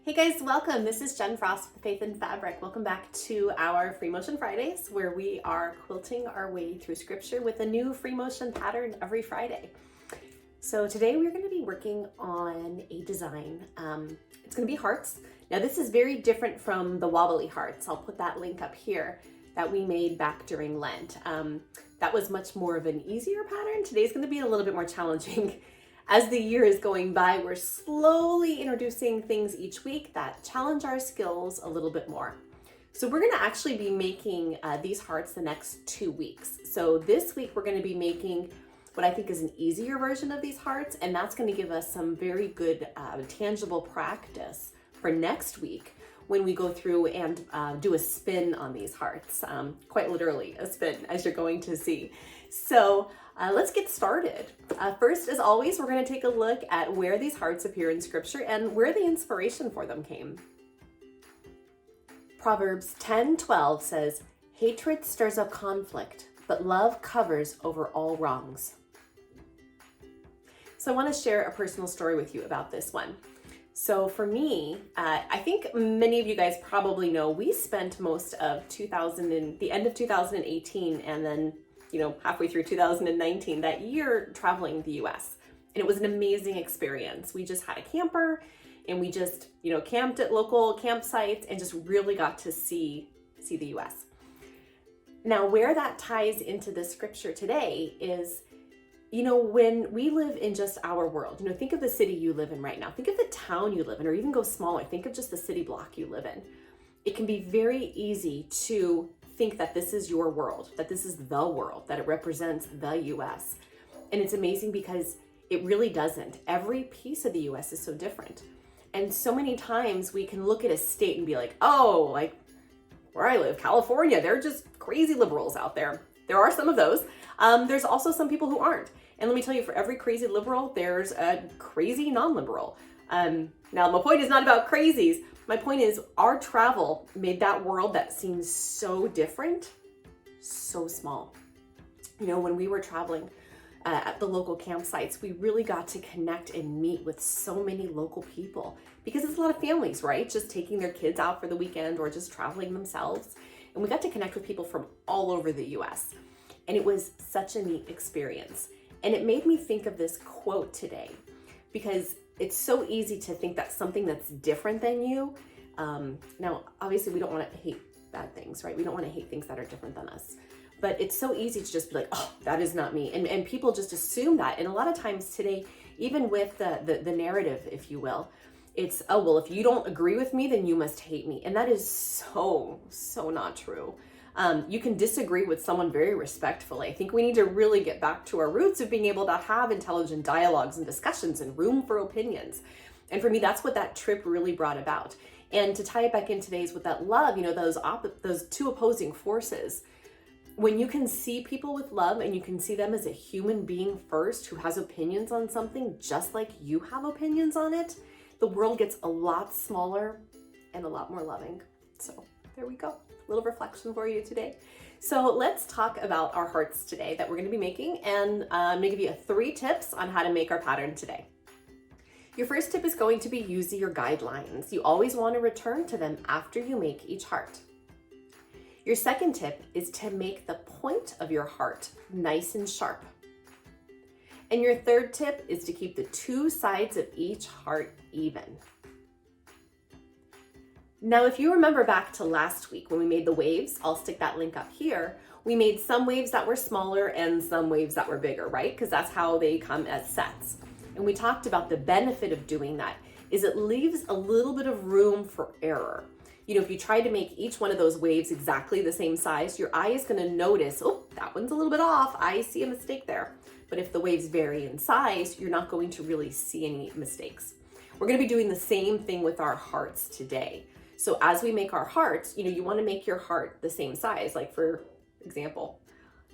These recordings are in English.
Hey guys, welcome. This is Jen Frost with Faith and Fabric. Welcome back to our Free Motion Fridays, where we are quilting our way through scripture with a new free motion pattern every Friday. So today we're going to be working on a design. It's going to be hearts. Now this is very different from the wobbly hearts. I'll put that link up here that we made back during Lent. That was much more of an easier pattern. Today's going to be a little bit more challenging. As the year is going by, we're slowly introducing things each week that challenge our skills a little bit more. So we're going to actually be making these hearts the next 2 weeks. So this week we're going to be making what I think is an easier version of these hearts, and that's going to give us some very good tangible practice for next week when we go through and do a spin on these hearts. Quite literally a spin, as you're going to see. So let's get started. First, as always, we're going to take a look at where these hearts appear in scripture and where the inspiration for them came. Proverbs 10:12 says, "Hatred stirs up conflict, but love covers over all wrongs." So I want to share a personal story with you about this one. So for me, I think many of you guys probably know, we spent most of the end of 2018 and then halfway through 2019, that year traveling the US. And it was an amazing experience. We just had a camper and we just, camped at local campsites and just really got to see the US. Now, where that ties into the scripture today is, when we live in just our world, think of the city you live in right now, think of the town you live in, or even go smaller, think of just the city block you live in. It can be very easy to think that this is your world, that this is the world, that it represents the US. And it's amazing because it really doesn't. Every piece of the US is so different. And so many times we can look at a state and be like, oh, like where I live, California, they're just crazy liberals out there. There are some of those. There's also some people who aren't. And let me tell you, for every crazy liberal, there's a crazy non-liberal. Now, my point is not about crazies. My point is, our travel made that world that seems so different, so small. When we were traveling at the local campsites, we really got to connect and meet with so many local people, because it's a lot of families, right? Just taking their kids out for the weekend or just traveling themselves. And we got to connect with people from all over the US. And it was such a neat experience. And it made me think of this quote today, because it's so easy to think that something that's different than you. Now, obviously, we don't want to hate bad things, right? We don't want to hate things that are different than us. But it's so easy to just be like, oh, that is not me. And people just assume that. And a lot of times today, even with the narrative, if you will, it's, oh, well, if you don't agree with me, then you must hate me. And that is so not true. You can disagree with someone very respectfully. I think we need to really get back to our roots of being able to have intelligent dialogues and discussions and room for opinions. And for me, that's what that trip really brought about. And to tie it back in today's with that love, those two opposing forces, when you can see people with love and you can see them as a human being first who has opinions on something just like you have opinions on it, the world gets a lot smaller and a lot more loving. So there we go. Little reflection for you today. So let's talk about our hearts today that we're going to be making, and I'm going to give you 3 tips on how to make our pattern today. Your first tip is going to be use your guidelines. You always want to return to them after you make each heart. Your second tip is to make the point of your heart nice and sharp. And your third tip is to keep the 2 sides of each heart even. Now, if you remember back to last week when we made the waves, I'll stick that link up here. We made some waves that were smaller and some waves that were bigger, right? Because that's how they come as sets. And we talked about the benefit of doing that is it leaves a little bit of room for error. If you try to make each one of those waves exactly the same size, your eye is going to notice, oh, that one's a little bit off. I see a mistake there. But if the waves vary in size, you're not going to really see any mistakes. We're going to be doing the same thing with our hearts today. So as we make our hearts, you want to make your heart the same size. Like, for example,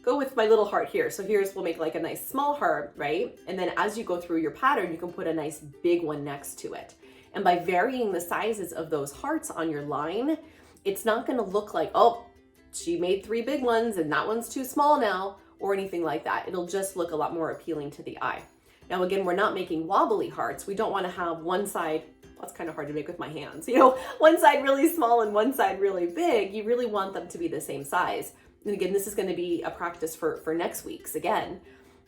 go with my little heart here. So we'll make like a nice small heart, right? And then as you go through your pattern, you can put a nice big one next to it. And by varying the sizes of those hearts on your line, it's not going to look like, oh, she made 3 big ones and that one's too small now, or anything like that. It'll just look a lot more appealing to the eye. Now again, we're not making wobbly hearts. We don't want to have one side, that's kind of hard to make with my hands, you know, one side really small and one side really big. You really want them to be the same size. And again, this is going to be a practice for next week's again,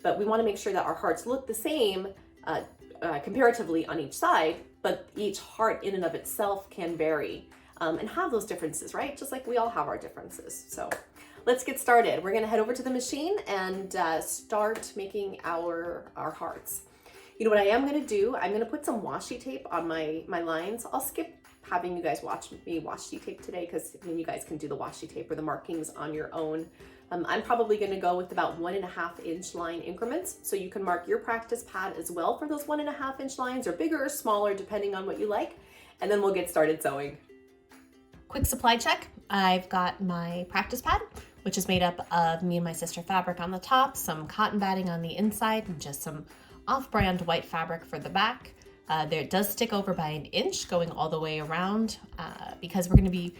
but we want to make sure that our hearts look the same comparatively on each side, but each heart in and of itself can vary and have those differences, right? Just like we all have our differences. So let's get started. We're gonna head over to the machine and start making our hearts. You know what I am gonna do? I'm gonna put some washi tape on my lines. I'll skip having you guys watch me washi tape today because then you guys can do the washi tape or the markings on your own. I'm probably gonna go with about 1.5 inch line increments. So you can mark your practice pad as well for those 1.5 inch lines, or bigger or smaller depending on what you like. And then we'll get started sewing. Quick supply check. I've got my practice pad, which is made up of me and my sister fabric on the top, some cotton batting on the inside, and just some off-brand white fabric for the back. There it does stick over by 1 inch going all the way around because we're going to be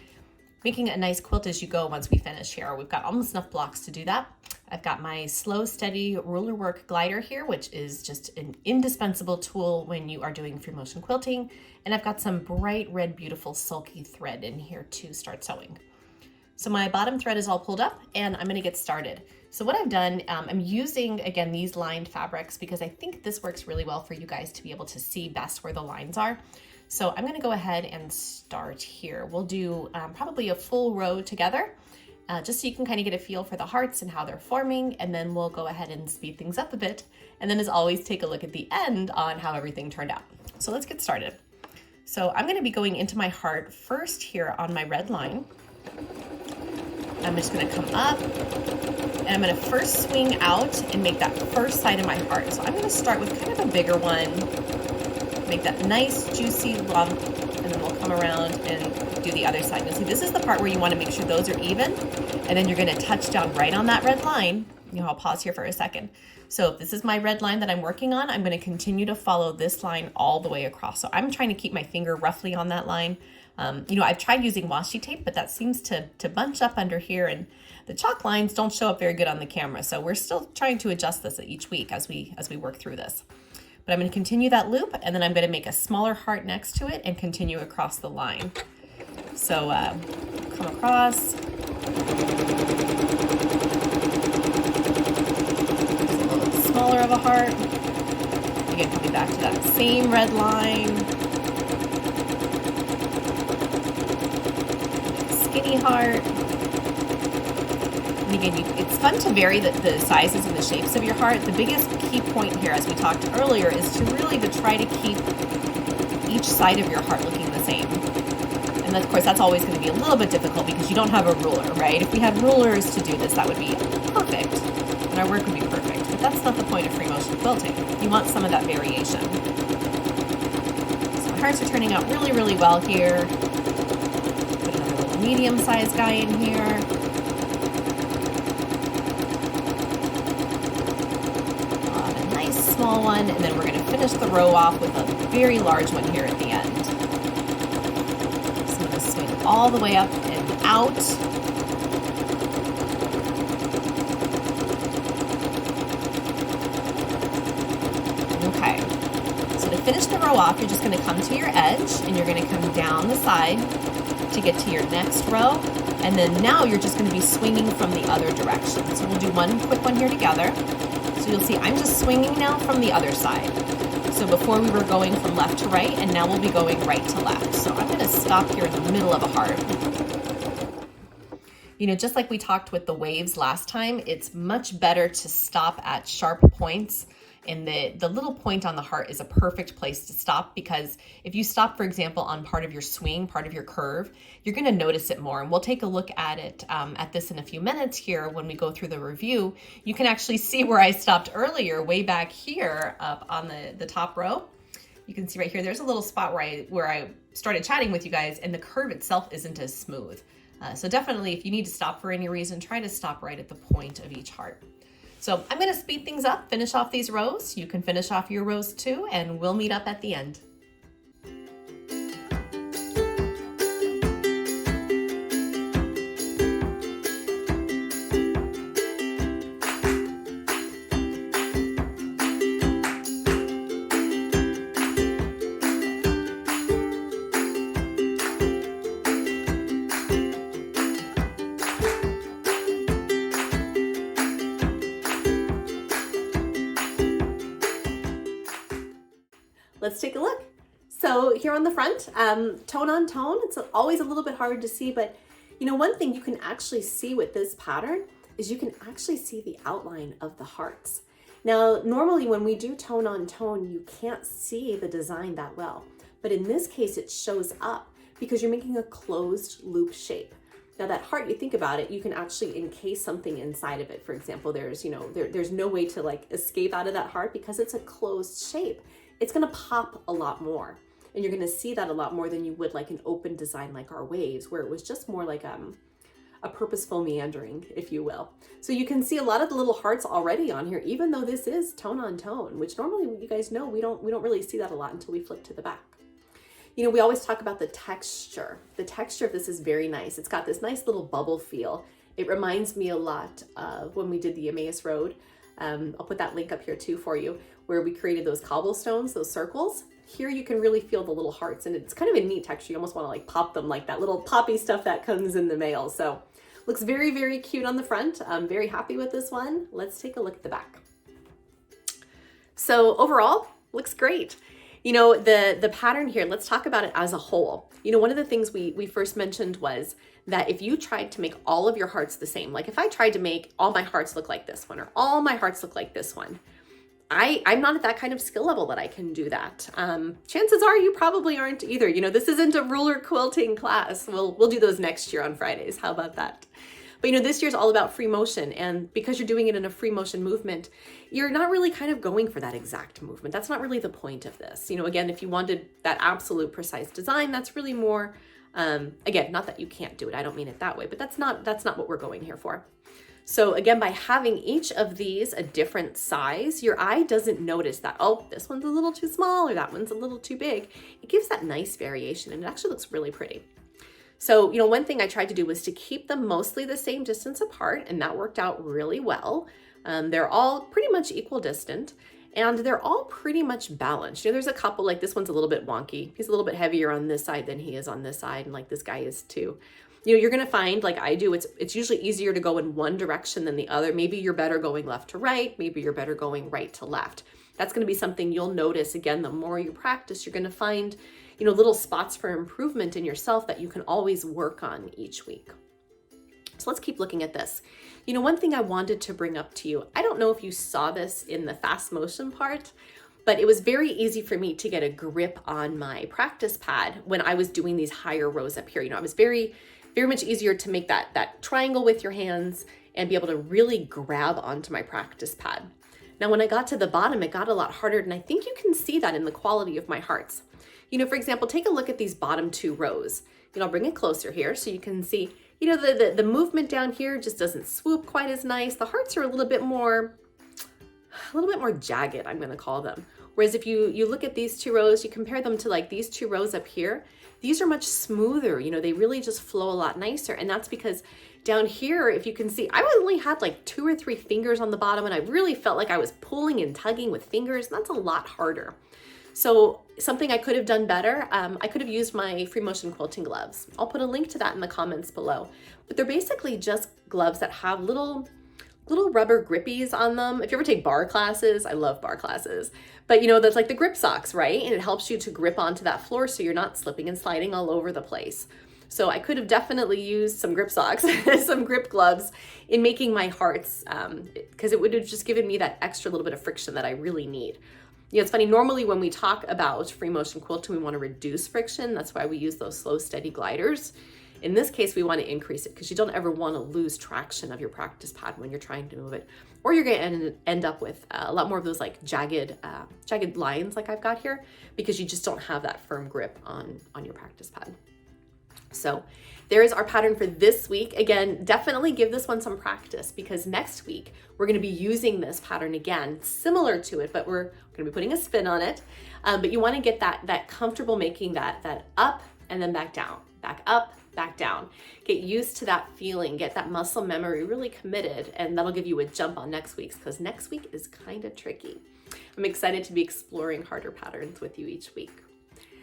making a nice quilt as you go once we finish here. We've got almost enough blocks to do that. I've got my slow, steady ruler work glider here, which is just an indispensable tool when you are doing free motion quilting. And I've got some bright red, beautiful sulky thread in here to start sewing. So my bottom thread is all pulled up and I'm gonna get started. So what I've done, I'm using, again, these lined fabrics because I think this works really well for you guys to be able to see best where the lines are. So I'm gonna go ahead and start here. We'll do probably a full row together, just so you can kind of get a feel for the hearts and how they're forming, and then we'll go ahead and speed things up a bit. And then as always, take a look at the end on how everything turned out. So let's get started. So I'm gonna be going into my heart first here on my red line. I'm just gonna come up and I'm gonna first swing out and make that first side of my heart. So I'm gonna start with kind of a bigger one, make that nice juicy lump, and then we'll come around and do the other side. You'll see this is the part where you wanna make sure those are even, and then you're gonna touch down right on that red line. You know, I'll pause here for a second. So if this is my red line that I'm working on, I'm gonna continue to follow this line all the way across. So I'm trying to keep my finger roughly on that line. You know, I've tried using washi tape, but that seems to bunch up under here, and the chalk lines don't show up very good on the camera. So we're still trying to adjust this each week as we work through this. But I'm gonna continue that loop, and then I'm gonna make a smaller heart next to it and continue across the line. So come across. Smaller of a heart. Again, coming back to that same red line. Skinny heart. And again, it's fun to vary the sizes and the shapes of your heart. The biggest key point here, as we talked earlier, is to really try to keep each side of your heart looking the same. And of course, that's always going to be a little bit difficult because you don't have a ruler, right? If we had rulers to do this, that would be perfect, and our work would be perfect. But that's not the point of free motion quilting. You want some of that variation. So my hearts are turning out really, really well here. Put another little medium-sized guy in here. A nice small one, and then we're going to finish the row off with a very large one here at the end. So I'm going to swing all the way up and out. Finish the row off, you're just going to come to your edge and you're going to come down the side to get to your next row, and then now you're just going to be swinging from the other direction. So we'll do one quick one here together. So you'll see I'm just swinging now from the other side. So before we were going from left to right, and now we'll be going right to left. So I'm going to stop here in the middle of a heart. You know, just like we talked with the waves last time, it's much better to stop at sharp points. And the little point on the heart is a perfect place to stop, because if you stop, for example, on part of your swing, part of your curve, you're going to notice it more. And we'll take a look at it at this in a few minutes here when we go through the review. You can actually see where I stopped earlier, way back here up on the top row. You can see right here, there's a little spot where I started chatting with you guys, and the curve itself isn't as smooth. So definitely, if you need to stop for any reason, try to stop right at the point of each heart. So I'm going to speed things up, finish off these rows. You can finish off your rows too, and we'll meet up at the end. Let's take a look. So here on the front, tone on tone, it's always a little bit hard to see, but you know, one thing you can actually see with this pattern is you can actually see the outline of the hearts. Now, normally when we do tone on tone, you can't see the design that well, but in this case, it shows up because you're making a closed loop shape. Now that heart, you think about it, you can actually encase something inside of it. For example, there's no way to like escape out of that heart because it's a closed shape. It's gonna pop a lot more. And you're gonna see that a lot more than you would like an open design like our waves, where it was just more like a purposeful meandering, if you will. So you can see a lot of the little hearts already on here, even though this is tone on tone, which normally you guys know we don't really see that a lot until we flip to the back. You know, we always talk about the texture. The texture of this is very nice. It's got this nice little bubble feel. It reminds me a lot of when we did the Emmaus Road. I'll put that link up here too for you, where we created those cobblestones, those circles. Here you can really feel the little hearts, and it's kind of a neat texture. You almost want to like pop them like that little poppy stuff that comes in the mail. So looks very, very cute on the front. I'm very happy with this one. Let's take a look at the back. So overall, looks great. You know, the pattern here, let's talk about it as a whole. You know, one of the things we first mentioned was that if you tried to make all of your hearts the same, like if I tried to make all my hearts look like this one, or all my hearts look like this one, I'm not at that kind of skill level that I can do that. Chances are you probably aren't either. You know, this isn't a ruler quilting class. We'll do those next year on Fridays. How about that? But you know, this year's all about free motion, and because you're doing it in a free motion movement, you're not really kind of going for that exact movement. That's not really the point of this. You know, again, if you wanted that absolute precise design, that's really more, again, not that you can't do it. I don't mean it that way, but that's not what we're going here for. So again, by having each of these a different size, your eye doesn't notice that, oh, this one's a little too small or that one's a little too big. It gives that nice variation, and it actually looks really pretty. So, you know, one thing I tried to do was to keep them mostly the same distance apart, and that worked out really well. They're all pretty much equal distant, and they're all pretty much balanced. You know, there's a couple, like this one's a little bit wonky. He's a little bit heavier on this side than he is on this side, and like this guy is too. You know, you're gonna find, like I do, it's usually easier to go in one direction than the other. Maybe you're better going left to right, maybe you're better going right to left. That's gonna be something you'll notice. Again, the more you practice, you're gonna find, you know, little spots for improvement in yourself that you can always work on each week. So let's keep looking at this. You know, one thing I wanted to bring up to you, I don't know if you saw this in the fast motion part, but it was very easy for me to get a grip on my practice pad when I was doing these higher rows up here. You know, I was very much easier to make that triangle with your hands and be able to really grab onto my practice pad. Now, when I got to the bottom, it got a lot harder, and I think you can see that in the quality of my hearts. You know, for example, take a look at these bottom two rows. You know, I'll bring it closer here so you can see, you know, the movement down here just doesn't swoop quite as nice. The hearts are a little bit more jagged, I'm gonna call them. Whereas if you look at these two rows, you compare them to like these two rows up here, these are much smoother. You know, they really just flow a lot nicer. And that's because down here, if you can see, I only had like 2 or 3 fingers on the bottom, and I really felt like I was pulling and tugging with fingers. And that's a lot harder. So something I could have done better, I could have used my free motion quilting gloves. I'll put a link to that in the comments below. But they're basically just gloves that have little rubber grippies on them. If you ever take bar classes, I love bar classes, but you know, that's like the grip socks, right? And it helps you to grip onto that floor so you're not slipping and sliding all over the place. So I could have definitely used some grip socks, some grip gloves in making my hearts, because it would have just given me that extra little bit of friction that I really need. You know, it's funny, normally when we talk about free motion quilting, we want to reduce friction. That's why we use those slow, steady gliders. In this case, we want to increase it because you don't ever want to lose traction of your practice pad when you're trying to move it, or you're going to end up with a lot more of those like jagged lines like I've got here, because you just don't have that firm grip on your practice pad. So there is our pattern for this week. Again, definitely give this one some practice, because next week we're going to be using this pattern again, similar to it, but we're going to be putting a spin on it. But you want to get that comfortable making that up and then back down, back up, back down. Get used to that feeling, get that muscle memory really committed, and that'll give you a jump on next week's, because next week is kind of tricky. I'm excited to be exploring harder patterns with you each week.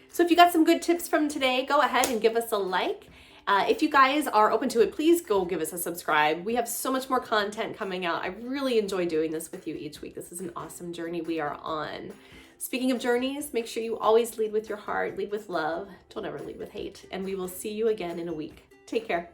So if you got some good tips from today, go ahead and give us a like. If you guys are open to it, please go give us a subscribe. We have so much more content coming out. I really enjoy doing this with you each week. This is an awesome journey we are on. Speaking of journeys, make sure you always lead with your heart, lead with love. Don't ever lead with hate. And we will see you again in a week. Take care.